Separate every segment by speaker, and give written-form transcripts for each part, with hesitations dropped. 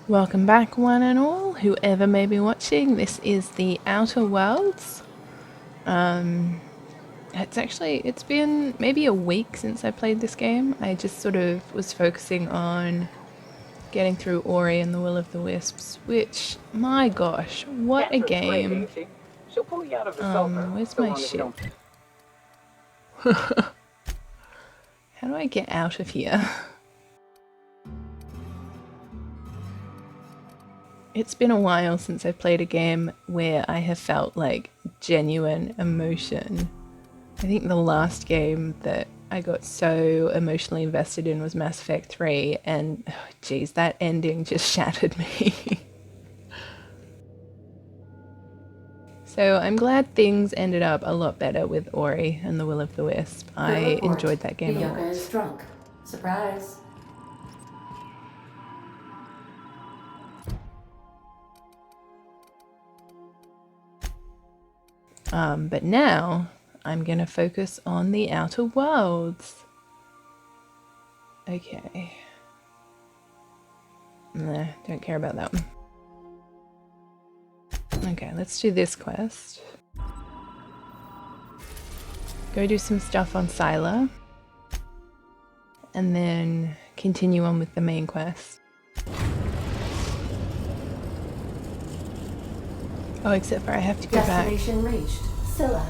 Speaker 1: Welcome back, one and all, whoever may be watching. This is the Outer Worlds. It's been maybe a week since I played this game. I just sort of was focusing on getting through Ori and the Will of the Wisps, which, my gosh, what a game. Where's my ship? How do I get out of here? It's been a while since I've played a game where I have felt like genuine emotion. I think the last game that I got so emotionally invested in was Mass Effect 3, and oh, geez, that ending just shattered me. So I'm glad things ended up a lot better with Ori and the Will of the Wisp. I enjoyed that game a lot.
Speaker 2: Yoga is drunk. Surprise.
Speaker 1: But now I'm gonna focus on the Outer Worlds. Okay. Nah, don't care about that one. Okay, let's do this quest. Go do some stuff on Scylla. And then continue on with the main quest. Oh, except for I have to go back.
Speaker 2: Destination reached. Scylla.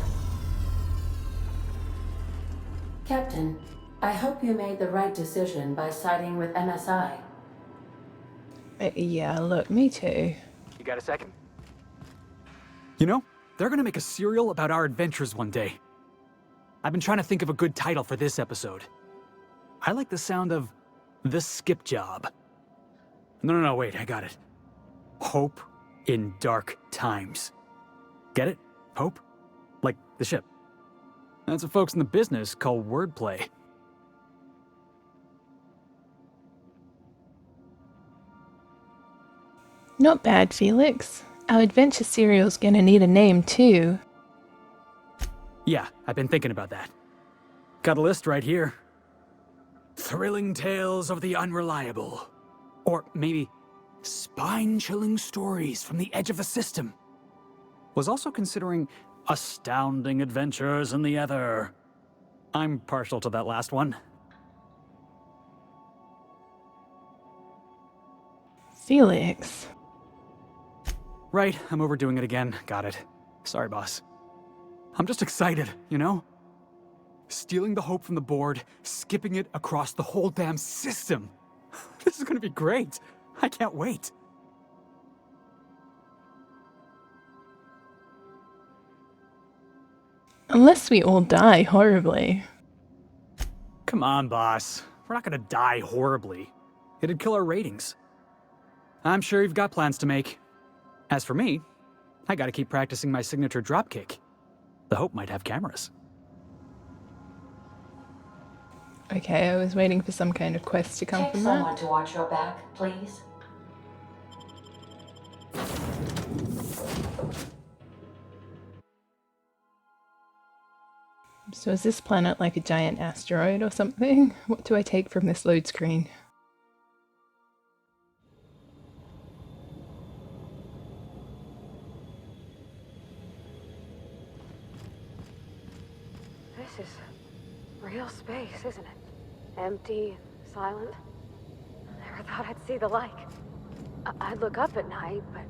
Speaker 2: Captain, I hope you made the right decision by siding with MSI.
Speaker 1: Yeah, look, me too.
Speaker 3: You got a second? You know, they're gonna make a serial about our adventures one day. I've been trying to think of a good title for this episode. I like the sound of The Skip Job. No, wait, I got it. Hope in Dark Times. Get it? Hope? Like the ship. That's what folks in the business call wordplay.
Speaker 1: Not bad, Felix. Our adventure serial's gonna need a name too.
Speaker 3: Yeah, I've been thinking about that. Got a list right here. Thrilling Tales of the Unreliable. Or maybe Spine-Chilling Stories from the Edge of the System. Was also considering Astounding Adventures in the Ether. I'm partial to that last one.
Speaker 1: Felix.
Speaker 3: Right, I'm overdoing it again. Got it. Sorry, boss. I'm just excited, you know? Stealing the hope from the board, skipping it across the whole damn system. This is gonna be great. I can't wait.
Speaker 1: Unless we all die horribly.
Speaker 3: Come on, boss. We're not gonna die horribly. It'd kill our ratings. I'm sure you've got plans to make. As for me, I gotta keep practicing my signature dropkick. The Hope might have cameras.
Speaker 1: Okay, I was waiting for some kind of quest to come
Speaker 2: Take
Speaker 1: from
Speaker 2: someone
Speaker 1: that.
Speaker 2: to watch your back, please.
Speaker 1: So is this planet like a giant asteroid or something? What do I take from this load screen?
Speaker 4: This is real space, isn't it? Empty, silent. Never thought I'd see the like. I'd look up at night, but...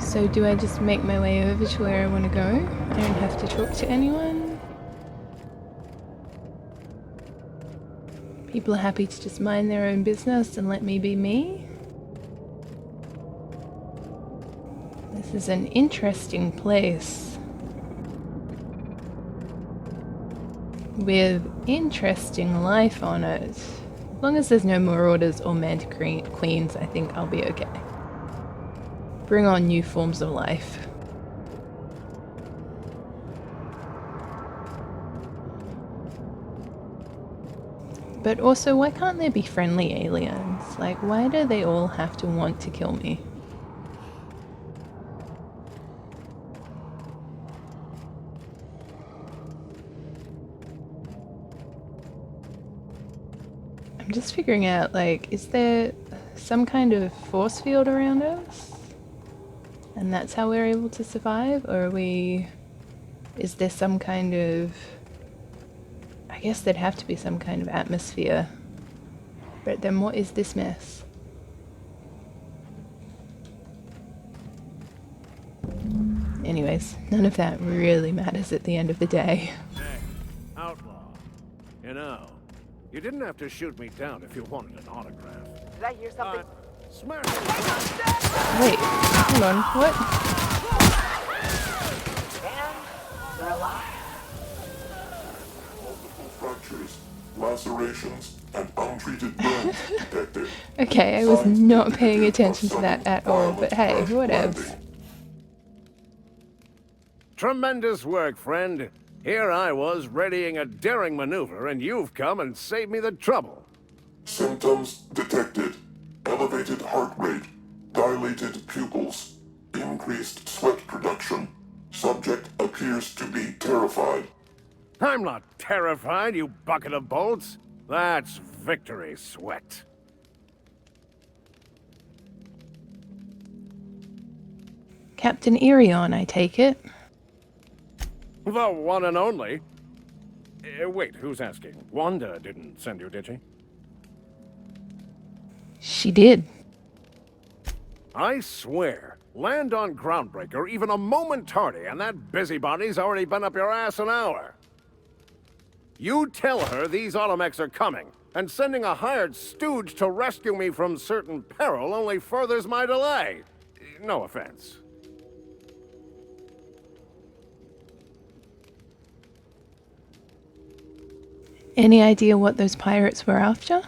Speaker 1: So do I just make my way over to where I want to go? I don't have to talk to anyone? People are happy to just mind their own business and let me be me? This is an interesting place. With interesting life on it. As long as there's no marauders or manta queens, I think I'll be okay. Bring on new forms of life. But also, why can't there be friendly aliens? Like, why do they all have to want to kill me? I'm just figuring out, like, is there some kind of force field around us? And that's how we're able to survive? Or are we... Is there some kind of... I guess there'd have to be some kind of atmosphere. But then what is this mess? Anyways, none of that really matters at the end of the day.
Speaker 5: Hey, outlaw. You know, you didn't have to shoot me down if you wanted an autograph.
Speaker 6: Did I hear something?
Speaker 5: Smash it!
Speaker 1: Wait, hold on, what?
Speaker 6: And they're alive.
Speaker 7: Multiple fractures, lacerations, and untreated burns detected.
Speaker 1: Okay, I was not paying attention to that at all, but hey, whatevs.
Speaker 5: Tremendous work, friend. Here I was readying a daring maneuver, and you've come and saved me the trouble.
Speaker 7: Symptoms detected. Elevated heart rate, dilated pupils, increased sweat production. Subject appears to be terrified.
Speaker 5: I'm not terrified, you bucket of bolts. That's victory sweat.
Speaker 1: Captain Irion, I take it.
Speaker 5: The one and only. Wait, who's asking? Wanda didn't send you, did she?
Speaker 1: She did.
Speaker 5: I swear, land on Groundbreaker even a moment tardy, and that busybody's already been up your ass an hour. You tell her these automechs are coming, and sending a hired stooge to rescue me from certain peril only furthers my delay. No offense.
Speaker 1: Any idea what those pirates were after?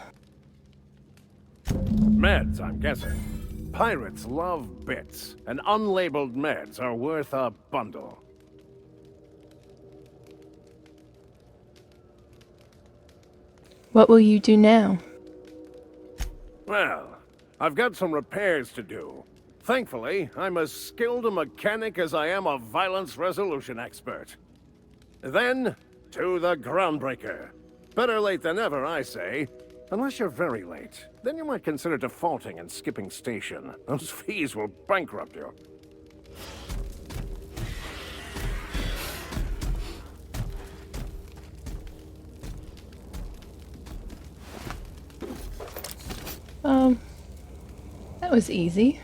Speaker 5: Meds, I'm guessing. Pirates love bits, and unlabeled meds are worth a bundle.
Speaker 1: What will you do now?
Speaker 5: Well, I've got some repairs to do. Thankfully, I'm as skilled a mechanic as I am a violence resolution expert. Then, to the Groundbreaker. Better late than never, I say. Unless you're very late. Then you might consider defaulting and skipping station. Those fees will bankrupt you.
Speaker 1: That was easy.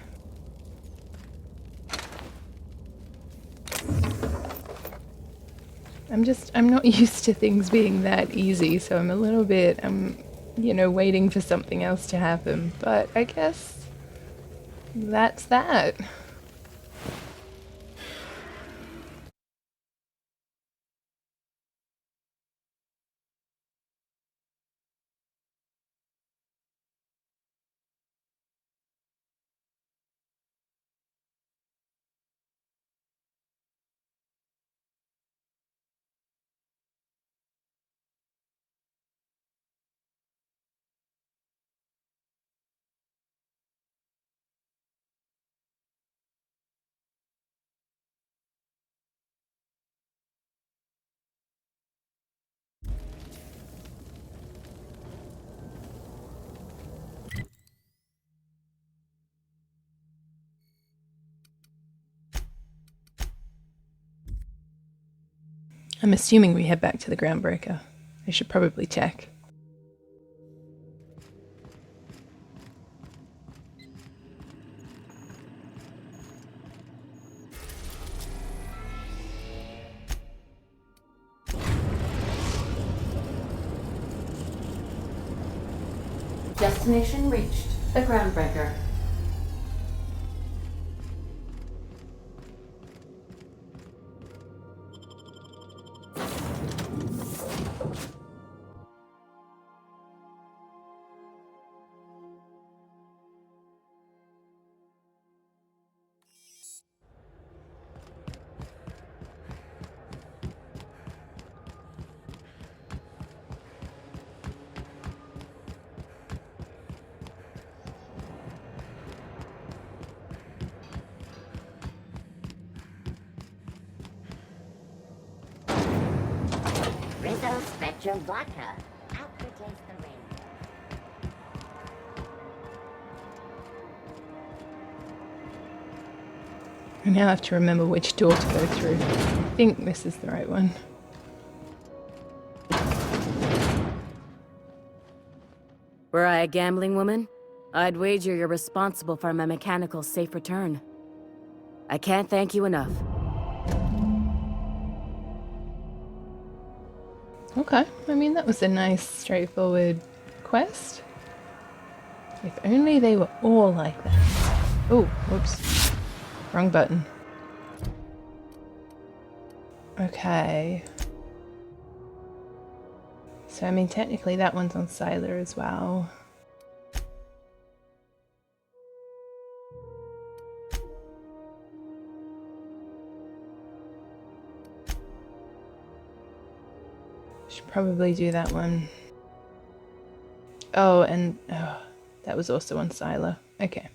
Speaker 1: I'm not used to things being that easy, so I'm a little bit, you know, waiting for something else to happen. But I guess that's that. I'm assuming we head back to the Groundbreaker. I should probably check.
Speaker 2: Destination reached. The Groundbreaker.
Speaker 8: Rizzo Spectrum Vodka. Out to taste the rainbow.
Speaker 1: I now have to remember which door to go through. I think this is the right one.
Speaker 8: Were I a gambling woman, I'd wager you're responsible for my mechanical safe return. I can't thank you enough.
Speaker 1: Okay, I mean that was a nice, straightforward quest. If only they were all like that. Oh, whoops. Wrong button. Okay. So, I mean, technically that one's on Siler as well. Should probably do that one. Oh, and that was also on Siler. Okay.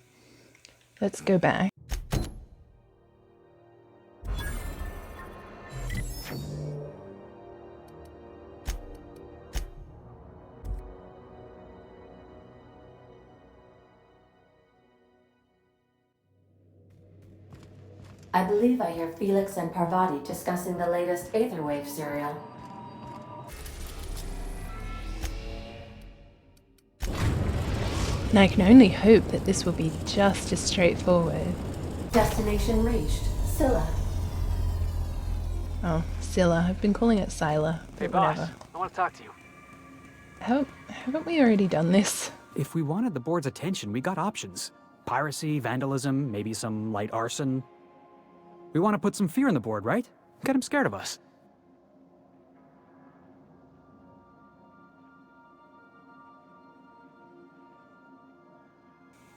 Speaker 1: Let's go back.
Speaker 2: I believe I hear Felix and Parvati discussing the latest Aetherwave serial.
Speaker 1: And I can only hope that this will be just as straightforward.
Speaker 2: Destination reached. Scylla.
Speaker 1: Oh, Scylla. I've been calling it Siler.
Speaker 3: Hey,
Speaker 1: But
Speaker 3: boss.
Speaker 1: whatever.
Speaker 3: I want to talk to you.
Speaker 1: Haven't we already done this?
Speaker 3: If we wanted the board's attention, we got options. Piracy, vandalism, maybe some light arson. We want to put some fear in the board, right? Get them scared of us.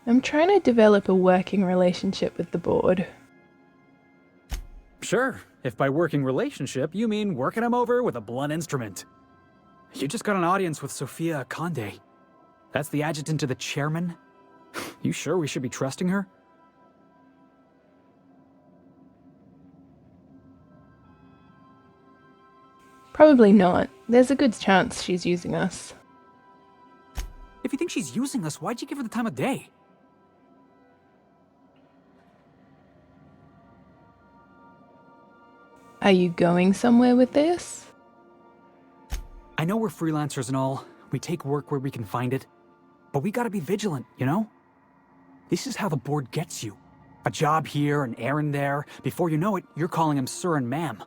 Speaker 1: I'm trying to develop a working relationship with the board.
Speaker 3: Sure, if by working relationship you mean working them over with a blunt instrument. You just got an audience with Sophia Conde. That's the adjutant to the chairman? You sure we should be trusting her?
Speaker 1: Probably not. There's a good chance she's using us.
Speaker 3: If you think she's using us, why'd you give her the time of day?
Speaker 1: Are you going somewhere with this?
Speaker 3: I know we're freelancers and all. We take work where we can find it. But we gotta be vigilant, you know? This is how the board gets you. A job here, an errand there. Before you know it, you're calling him sir and ma'am.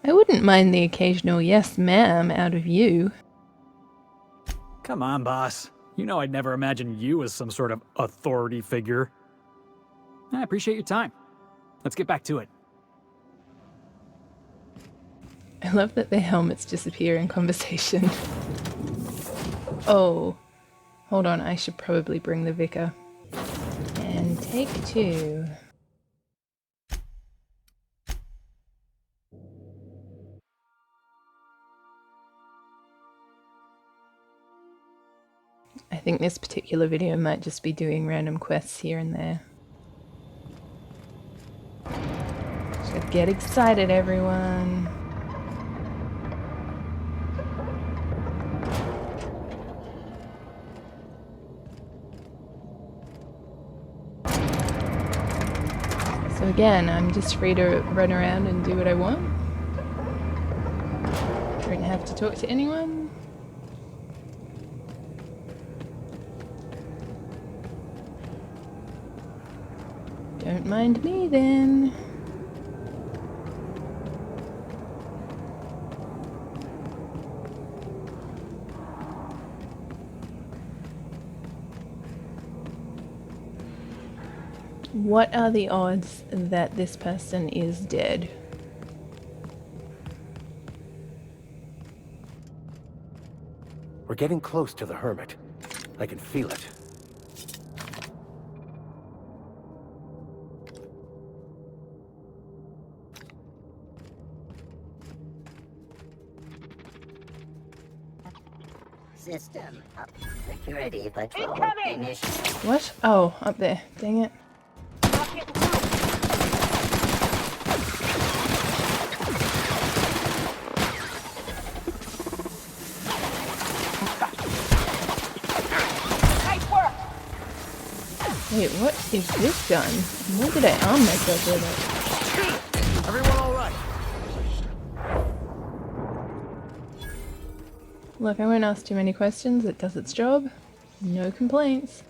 Speaker 1: I wouldn't mind the occasional yes ma'am out of you.
Speaker 3: Come on, boss. You know I'd never imagine you as some sort of authority figure. I appreciate your time. Let's get back to it.
Speaker 1: I love that their helmets disappear in conversation. Oh, hold on, I should probably bring the vicar. And take two. I think this particular video might just be doing random quests here and there. So get excited, everyone. So again, I'm just free to run around and do what I want. Don't have to talk to anyone. Don't mind me then. What are the odds that this person is dead?
Speaker 5: We're getting close to the hermit. I can feel it.
Speaker 9: System up. Security patrol
Speaker 6: Incoming!
Speaker 9: initiated.
Speaker 1: What? Oh, up there. Dang it.
Speaker 6: Not getting through. Nice work.
Speaker 1: Wait, what is this gun? Why did I arm myself with it?
Speaker 5: Everyone all right?
Speaker 1: Look, I won't ask too many questions. It does its job. No complaints.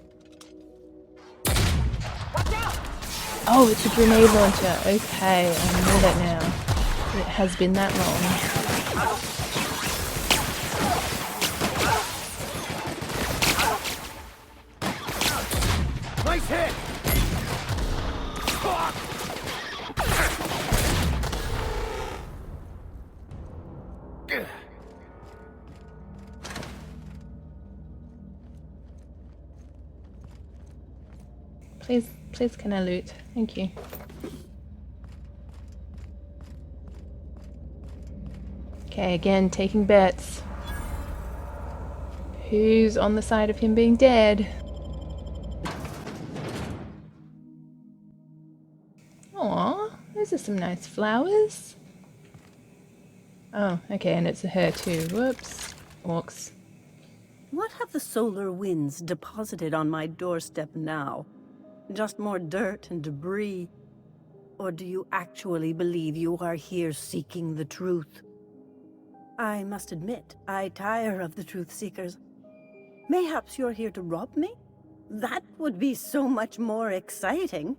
Speaker 1: Oh, it's a grenade launcher. Okay, I know that now. It has been that long.
Speaker 5: Nice hit! Fuck!
Speaker 1: Please can I loot? Thank you. Okay, again, taking bets. Who's on the side of him being dead? Aw, those are some nice flowers. Oh, okay, and it's a her too. Whoops. Orcs.
Speaker 10: What have the solar winds deposited on my doorstep now? Just more dirt and debris? Or do you actually believe you are here seeking the truth? I must admit, I tire of the truth seekers. Mayhaps you're here to rob me? That would be so much more exciting.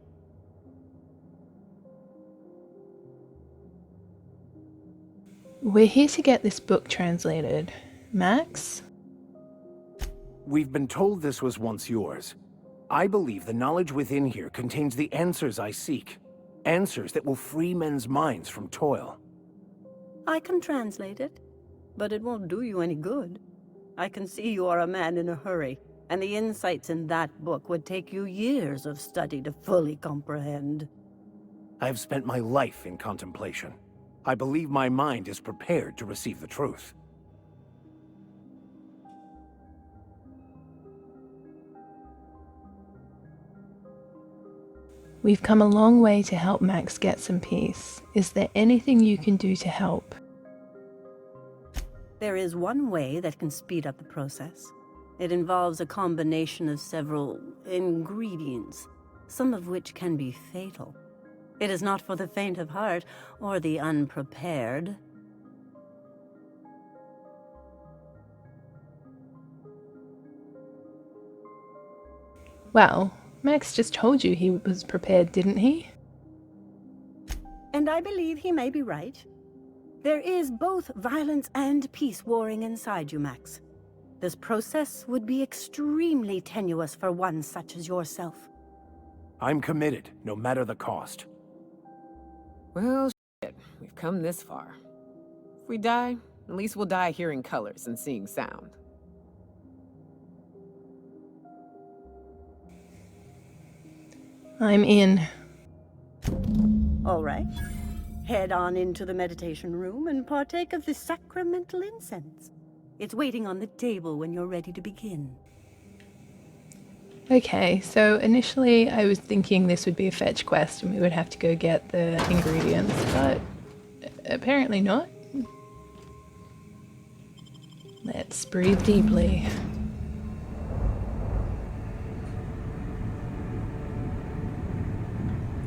Speaker 1: We're here to get this book translated. Max?
Speaker 5: We've been told this was once yours. I believe the knowledge within here contains the answers I seek. Answers that will free men's minds from toil.
Speaker 10: I can translate it, but it won't do you any good. I can see you are a man in a hurry, and the insights in that book would take you years of study to fully comprehend.
Speaker 5: I've spent my life in contemplation. I believe my mind is prepared to receive the truth.
Speaker 1: We've come a long way to help Max get some peace. Is there anything you can do to help?
Speaker 10: There is one way that can speed up the process. It involves a combination of several ingredients, some of which can be fatal. It is not for the faint of heart or the unprepared.
Speaker 1: Well, Max just told you he was prepared, didn't he?
Speaker 10: And I believe he may be right. There is both violence and peace warring inside you, Max. This process would be extremely tenuous for one such as yourself.
Speaker 5: I'm committed, no matter the cost.
Speaker 11: Well, shit. We've come this far. If we die, at least we'll die hearing colors and seeing sound.
Speaker 1: I'm in.
Speaker 10: All right. Head on into the meditation room and partake of the sacramental incense. It's waiting on the table when you're ready to begin.
Speaker 1: Okay, so initially I was thinking this would be a fetch quest and we would have to go get the ingredients, but apparently not. Let's breathe deeply.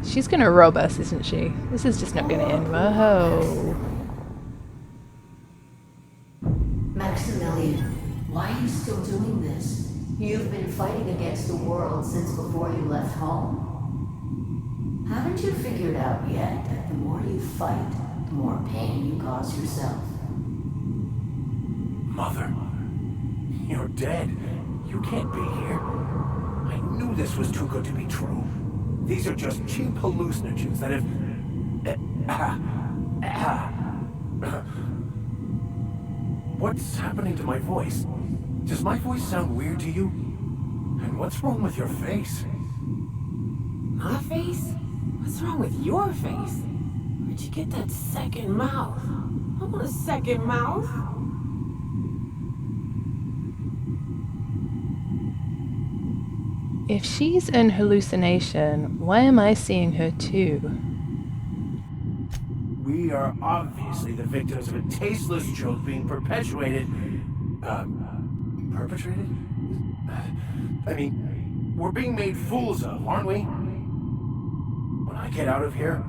Speaker 1: She's gonna rob us, isn't she? This is just not gonna end well.
Speaker 2: Maximilian, why are you still doing this? You've been fighting against the world since before you left home. Haven't you figured out yet that the more you fight, the more pain you cause yourself?
Speaker 5: Mother, you're dead. You can't be here. I knew this was too good to be true. These are just cheap hallucinogens that have... What's happening to my voice? Does my voice sound weird to you? And what's wrong with your face?
Speaker 11: My face? What's wrong with your face? Where'd you get that second mouth? I want a second mouth.
Speaker 1: If she's an hallucination, why am I seeing her too?
Speaker 5: We are obviously the victims of a tasteless joke being perpetuated... perpetrated? I mean, We're being made fools of, aren't we? When I get out of here,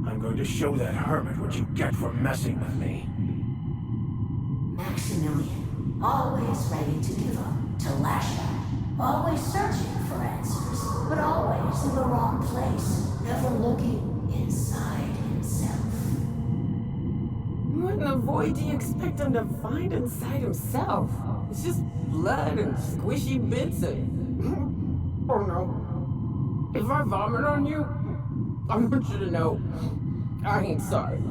Speaker 5: I'm going to show that hermit what you get for messing with me.
Speaker 2: Maximilian, always ready to give up, to lash out, always searching for answers, but always in the wrong place, never looking inside himself.
Speaker 11: What in the void do you expect him to find inside himself? It's just blood and squishy bits and... oh no. If I vomit on you, I want you to know I ain't sorry.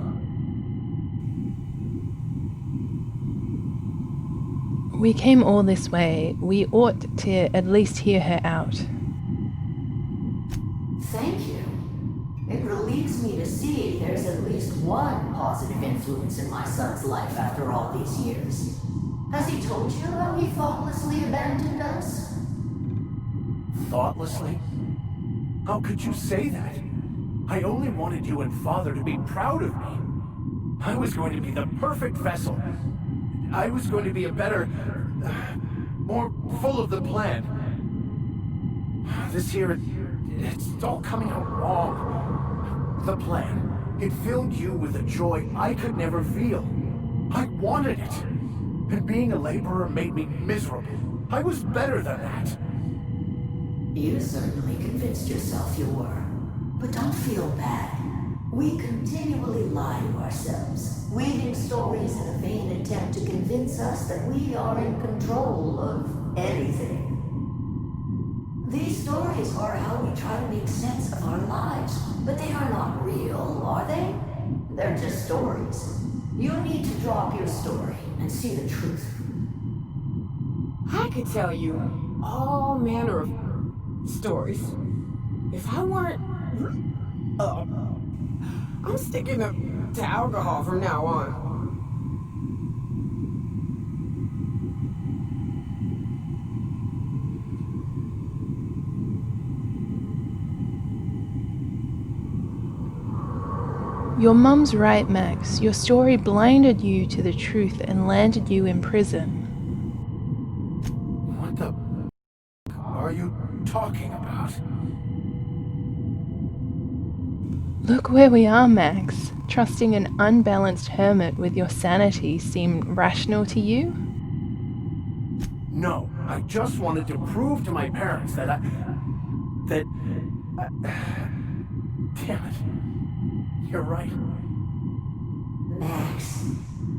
Speaker 1: We came all this way. We ought to at least hear her out.
Speaker 2: Thank you. It relieves me to see there's at least one positive influence in my son's life after all these years. Has he told you how he thoughtlessly abandoned us?
Speaker 5: Thoughtlessly? How could you say that? I only wanted you and Father to be proud of me. I was going to be the perfect vessel. I was going to be a better... more full of the plan. This here, it's all coming out wrong. The plan, it filled you with a joy I could never feel. I wanted it. And being a laborer made me miserable. I was better than that.
Speaker 2: You certainly convinced yourself you were. But don't feel bad. We continually lie to ourselves, weaving stories in a vain attempt to convince us that we are in control of anything. These stories are how we try to make sense of our lives, but they are not real, are they? They're just stories. You need to drop your story and see the truth.
Speaker 11: I could tell you all manner of stories. If I weren't... I'm sticking to alcohol from now on.
Speaker 1: Your mum's right, Max. Your story blinded you to the truth and landed you in prison.
Speaker 5: What the are you talking about?
Speaker 1: Look where we are, Max. Trusting an unbalanced hermit with your sanity seemed rational to you?
Speaker 5: No, I just wanted to prove to my parents that damn it. You're right.
Speaker 2: Max,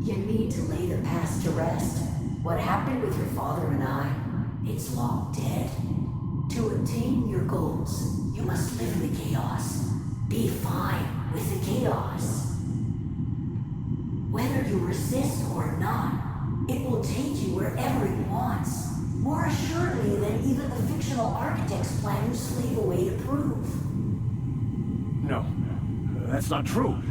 Speaker 2: you need to lay the past to rest. What happened with your father and I, it's long dead. To attain your goals, you must live in the chaos. Be fine with the chaos. Whether you resist or not, it will take you wherever it wants. More assuredly than even the fictional architect's plan you slave away to prove.
Speaker 5: No, that's not true.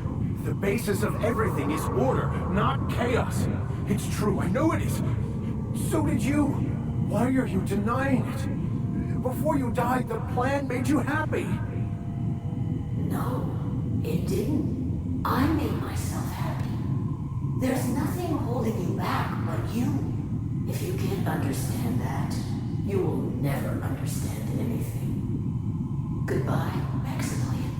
Speaker 5: The basis of everything is order, not chaos. It's true, I know it is. So did you. Why are you denying it? Before you died, the plan made you happy.
Speaker 2: No, it didn't. I made myself happy. There's nothing holding you back but you. If you can't understand that, you will never understand anything. Goodbye, Maximilian.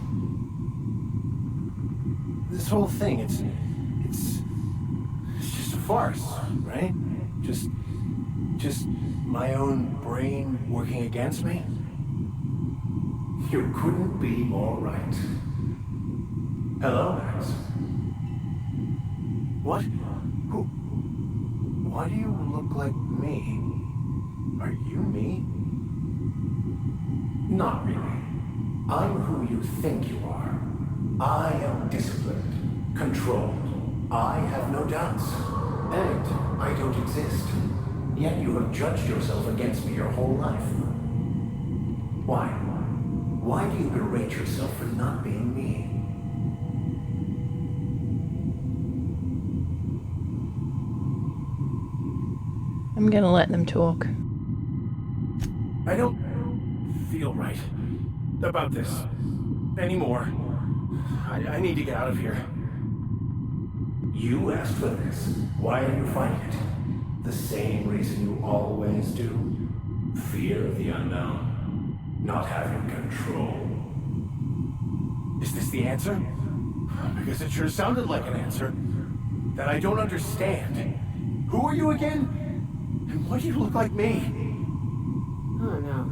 Speaker 5: This whole thing, it's just a farce, right? Just my own brain working against me? You couldn't be more right. Hello, Max. What? Who? Why do you look like me? Are you me? Not really. I'm who you think you are. I am disciplined, controlled. I have no doubts. And I don't exist. Yet you have judged yourself against me your whole life. Why? Why do you berate yourself for not being me?
Speaker 1: I'm gonna let them talk.
Speaker 5: I don't feel right about this anymore. I need to get out of here. You asked for this. Why are you fighting it? The same reason you always do. Fear of the unknown. Not having control. Is this the answer? Because it sure sounded like an answer that I don't understand. Who are you again? And why do you look like me?
Speaker 11: Oh no.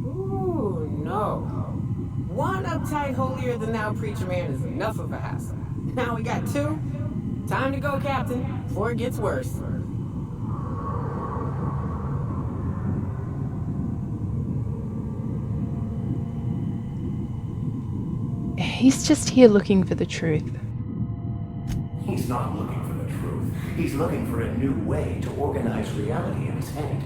Speaker 11: Ooh, no. One uptight, holier-than-thou preacher man is enough of a hassle. Now we got two. Time to go, Captain, before it gets worse.
Speaker 1: He's just here looking for the truth.
Speaker 12: He's not looking for the truth. He's looking for a new way to organize reality in his head.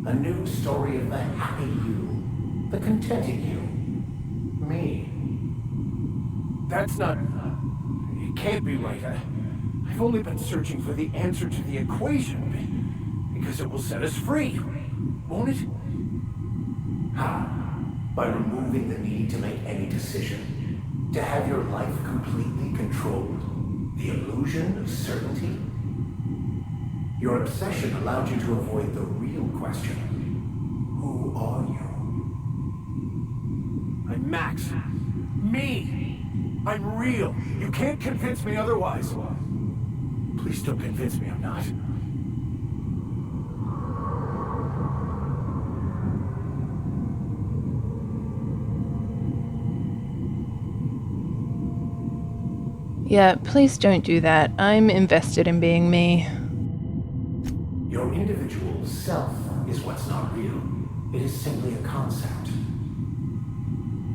Speaker 12: A new story of the happy you, the contented you, me.
Speaker 5: That's not... It can't be right. I've only been searching for the answer to the equation, because it will set us free, won't it?
Speaker 12: How? By removing the need to make any decision, to have your life completely controlled, the illusion of certainty. Your obsession allowed you to avoid the real question. Who are you?
Speaker 5: I'm Max. Me! I'm real. You can't convince me otherwise. Please don't convince me I'm not.
Speaker 1: Yeah, please don't do that. I'm invested in being me.
Speaker 12: Your individual self is what's not real. It is simply a concept.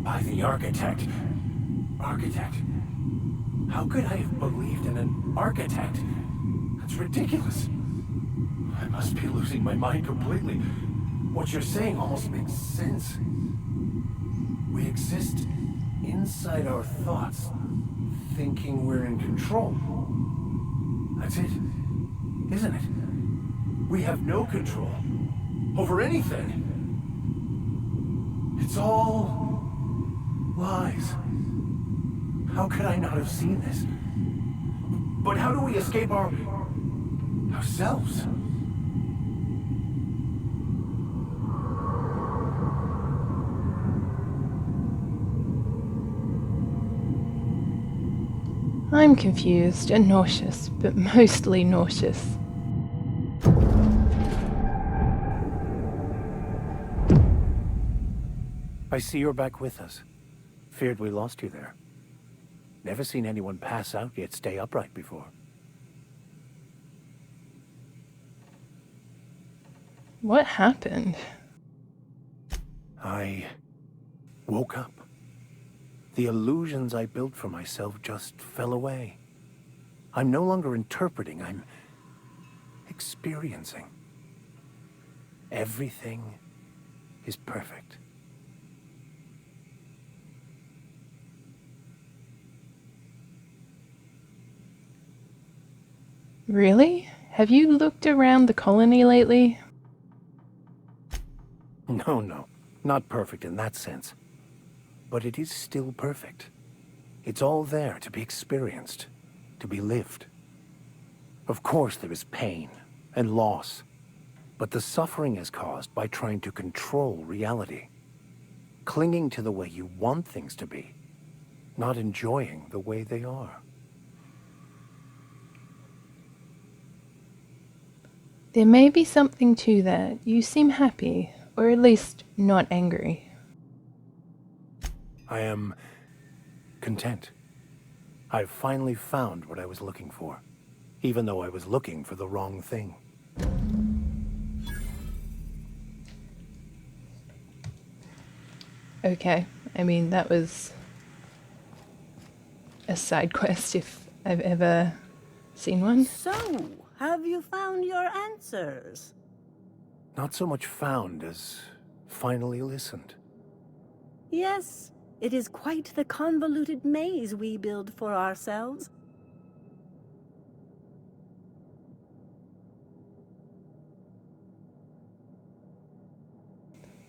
Speaker 5: By the architect. Architect? How could I have believed in an architect? That's ridiculous. I must be losing my mind completely. What you're saying almost makes sense. We exist inside our thoughts, thinking we're in control. That's it, isn't it? We have no control over anything. It's all lies. How could I not have seen this? But how do we escape ourselves?
Speaker 1: I'm confused and nauseous, but mostly nauseous.
Speaker 5: I see you're back with us. Feared we lost you there. Never seen anyone pass out yet stay upright before.
Speaker 1: What happened?
Speaker 5: I woke up. The illusions I built for myself just fell away. I'm no longer interpreting, I'm experiencing. Everything is perfect.
Speaker 1: Really? Have you looked around the colony lately?
Speaker 5: No. Not perfect in that sense. But it is still perfect. It's all there to be experienced, to be lived. Of course there is pain and loss, but the suffering is caused by trying to control reality, clinging to the way you want things to be, not enjoying the way they are.
Speaker 1: There may be something to that. You seem happy, or at least not angry.
Speaker 5: I am content. I've finally found what I was looking for, even though I was looking for the wrong thing.
Speaker 1: Okay, I mean, that was a side quest if I've ever seen one.
Speaker 10: So, have you found your answers?
Speaker 5: Not so much found as finally listened.
Speaker 10: Yes, it is quite the convoluted maze we build for ourselves.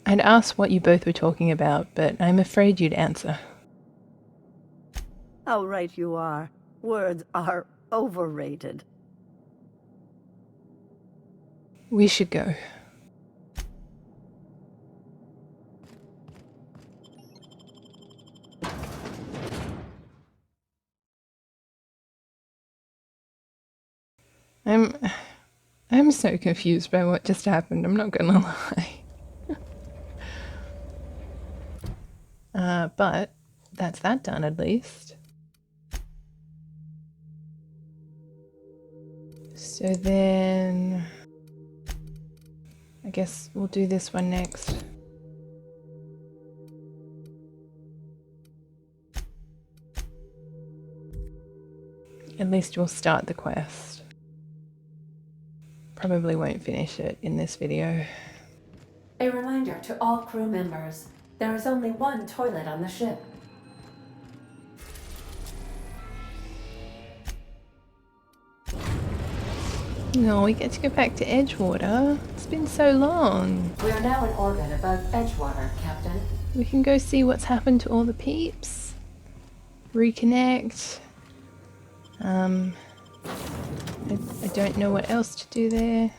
Speaker 1: I'd ask what you both were talking about, but I'm afraid you'd answer.
Speaker 10: How right you are. Words are overrated.
Speaker 1: We should go. I'm I'm so confused by what just happened, I'm not gonna lie. But that's that done at least. So then I guess we'll do this one next. At least we'll start the quest. Probably won't finish it in this video.
Speaker 2: A reminder to all crew members, there is only one toilet on the ship.
Speaker 1: No, we get to go back to Edgewater. It's been so long.
Speaker 2: We are now in orbit above Edgewater, Captain.
Speaker 1: We can go see what's happened to all the peeps. Reconnect. I don't know what else to do there.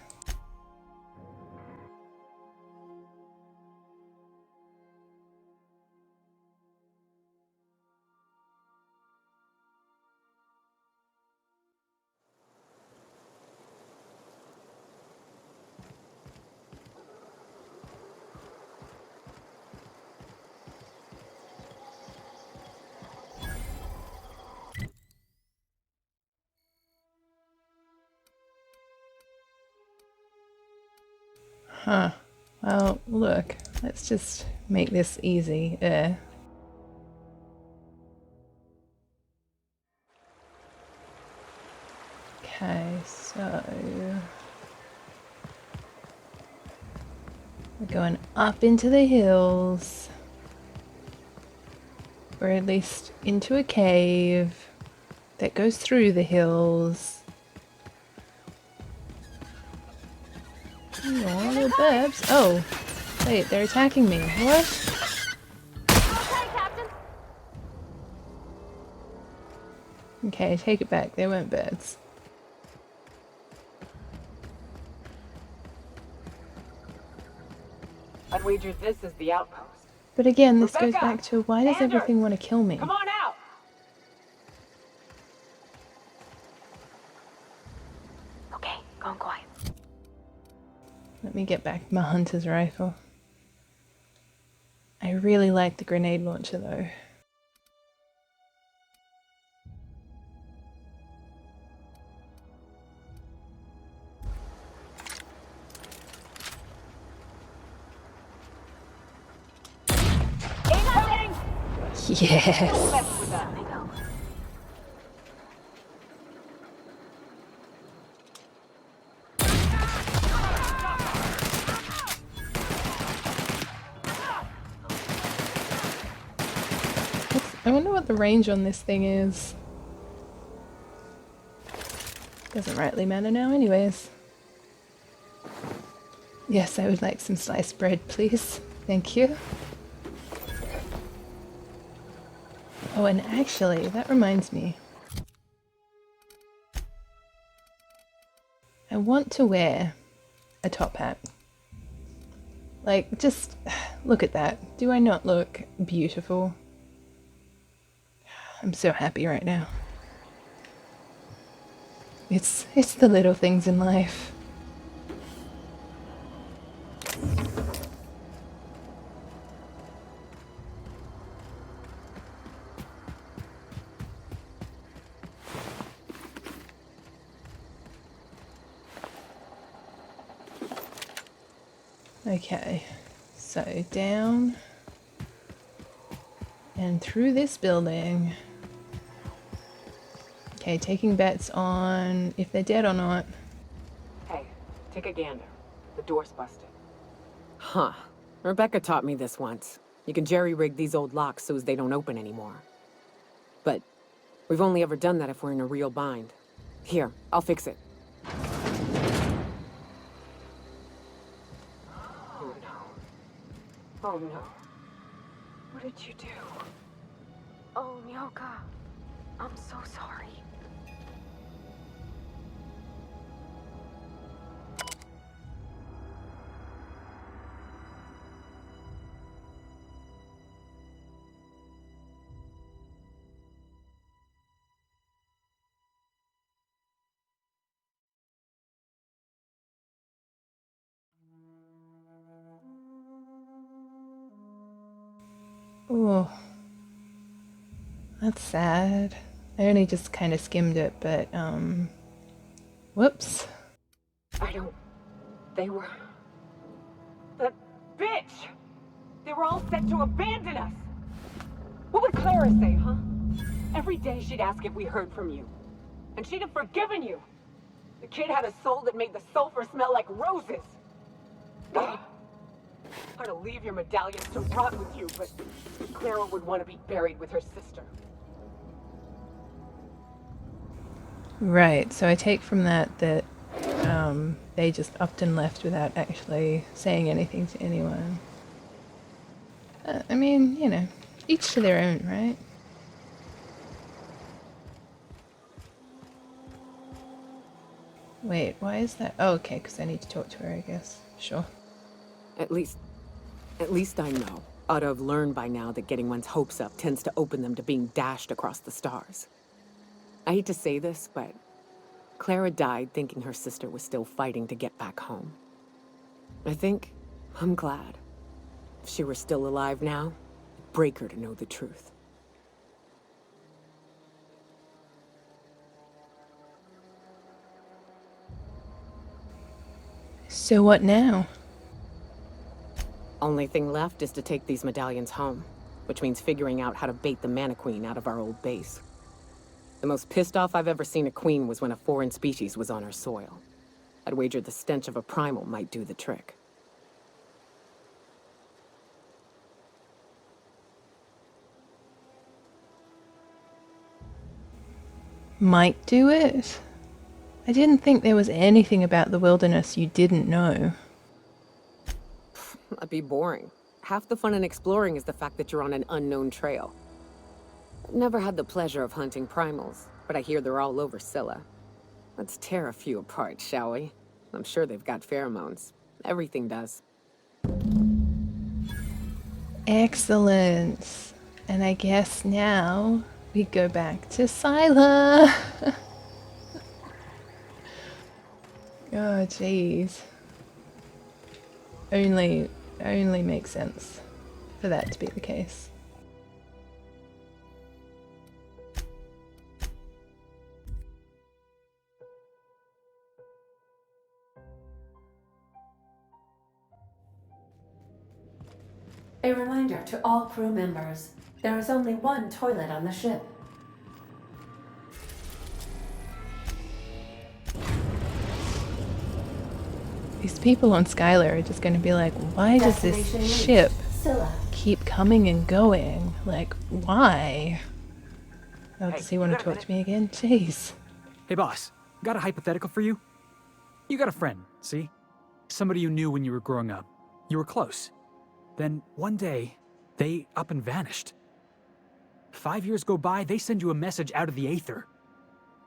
Speaker 1: Huh. Well, look. Let's just make this easy. Okay, so we're going up into the hills. Or at least into a cave that goes through the hills. Oh, little birds. Oh, wait, they're attacking me. What?
Speaker 4: Okay, Captain.
Speaker 1: Okay, take it back. They weren't birds.
Speaker 6: I'd wager this is the outpost.
Speaker 1: But again, this goes
Speaker 6: Rebecca!
Speaker 1: back to why does
Speaker 6: Anders!
Speaker 1: everything want to kill me?
Speaker 6: Come on out!
Speaker 4: Okay, going quiet.
Speaker 1: Let me get back my hunter's rifle. I really like the grenade launcher though. Yes! I wonder what the range on this thing is. Doesn't rightly matter now anyways. Yes, I would like some sliced bread, please. Thank you. Oh, and actually, that reminds me. I want to wear a top hat. Like, just look at that. Do I not look beautiful? I'm so happy right now. It's the little things in life. Okay, so down and through this building. Okay, taking bets on if they're dead or not.
Speaker 6: Hey, take a gander. The door's busted.
Speaker 11: Huh. Rebecca taught me this once. You can jerry-rig these old locks so as they don't open anymore. But we've only ever done that if we're in a real bind. Here, I'll fix it.
Speaker 6: Oh no. Oh no. What did you do?
Speaker 4: Oh, Nyoka. I'm so sorry.
Speaker 1: Oh, that's sad. I only just kind of skimmed it, but, whoops.
Speaker 6: I don't... They were... That bitch! They were all set to abandon us! What would Clara say, huh? Every day she'd ask if we heard from you. And she'd have forgiven you. The kid had a soul that made the sulfur smell like roses. Ugh. I'd to leave your medallions to rot with you, but Clara would want to be buried with her sister.
Speaker 1: Right, so I take from that they just upped and left without actually saying anything to anyone. I mean, you know, each to their own, right? Wait, why is that? Oh, okay, because I need to talk to her, I guess. Sure.
Speaker 6: At least I know. Ought to have learned by now that getting one's hopes up tends to open them to being dashed across the stars. I hate to say this, but Clara died thinking her sister was still fighting to get back home. I'm glad. If she were still alive now, it'd break her to know the truth.
Speaker 1: So what now?
Speaker 6: Only thing left is to take these medallions home, which means figuring out how to bait the Mana Queen out of our old base. The most pissed off I've ever seen a queen was when a foreign species was on her soil. I'd wager the stench of a primal might do the trick.
Speaker 1: Might do it? I didn't think there was anything about the wilderness you didn't know.
Speaker 6: That'd be boring. Half the fun in exploring is the fact that you're on an unknown trail. I've never had the pleasure of hunting primals, but I hear they're all over Scylla. Let's tear a few apart, shall we? I'm sure they've got pheromones. Everything does.
Speaker 1: Excellent. And I guess now we go back to Scylla. Oh, jeez. Only makes sense for that to be the case.
Speaker 2: A reminder to all crew members, there is only one toilet on the ship.
Speaker 1: These people on Skylar are just going to be like, why does this ship keep coming and going? Like, why? Oh, does he want to talk to me again? Jeez.
Speaker 3: Hey, boss. Got a hypothetical for you? You got a friend, see? Somebody you knew when you were growing up. You were close. Then, one day, they up and vanished. 5 years go by, they send you a message out of the aether.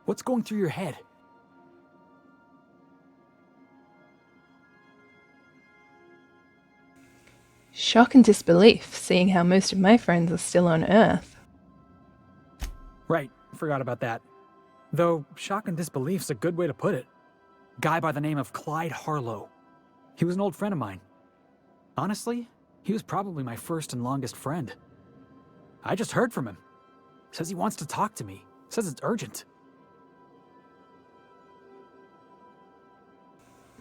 Speaker 3: What's going through your head?
Speaker 1: Shock and disbelief, seeing how most of my friends are still on Earth.
Speaker 3: Right, forgot about that. Though, shock and disbelief's a good way to put it. Guy by the name of Clyde Harlow. He was an old friend of mine. Honestly, he was probably my first and longest friend. I just heard from him. Says he wants to talk to me. Says it's urgent.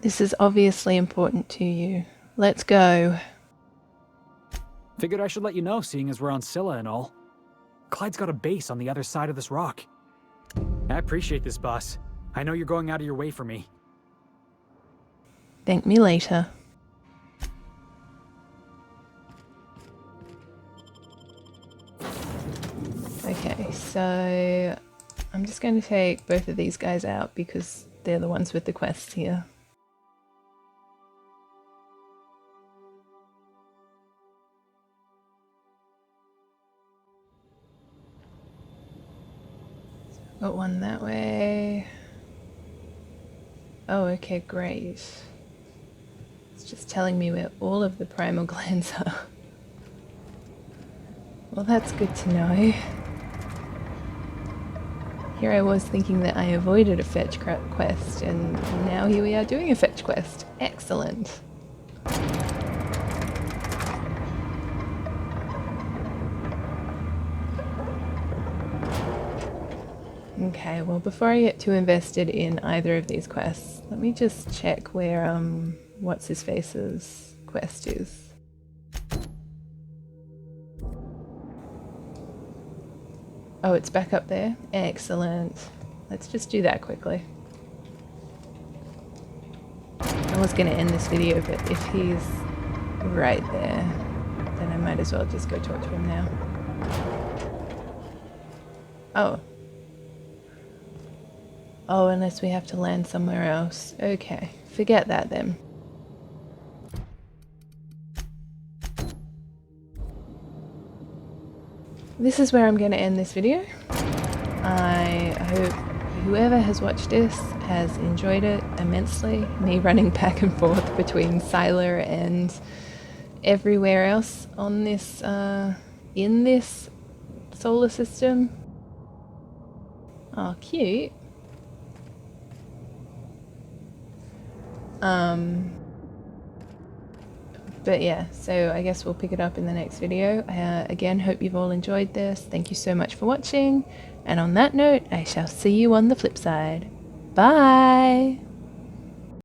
Speaker 1: This is obviously important to you. Let's go.
Speaker 3: Figured I should let you know, seeing as we're on Scylla and all. Clyde's got a base on the other side of this rock. I appreciate this, boss. I know you're going out of your way for me.
Speaker 1: Thank me later. Okay, so I'm just going to take both of these guys out because they're the ones with the quests here. Got one that way. Oh, okay, great. It's just telling me where all of the primal glands are. Well, that's good to know. Here I was thinking that I avoided a fetch quest, and now here we are doing a fetch quest. Excellent. Okay, well, before I get too invested in either of these quests, let me just check where, what's his face's quest is. Oh, it's back up there? Excellent. Let's just do that quickly. I was going to end this video, but if he's right there, then I might as well just go talk to him now. Oh. Oh, unless we have to land somewhere else. Okay, forget that then. This is where I'm going to end this video. I hope whoever has watched this has enjoyed it immensely. Me running back and forth between Siler and everywhere else on this, in this solar system. Oh, cute. But yeah, so I guess we'll pick it up in the next video. Again, hope you've all enjoyed this. Thank you so much for watching. And on that note, I shall see you on the flip side. Bye!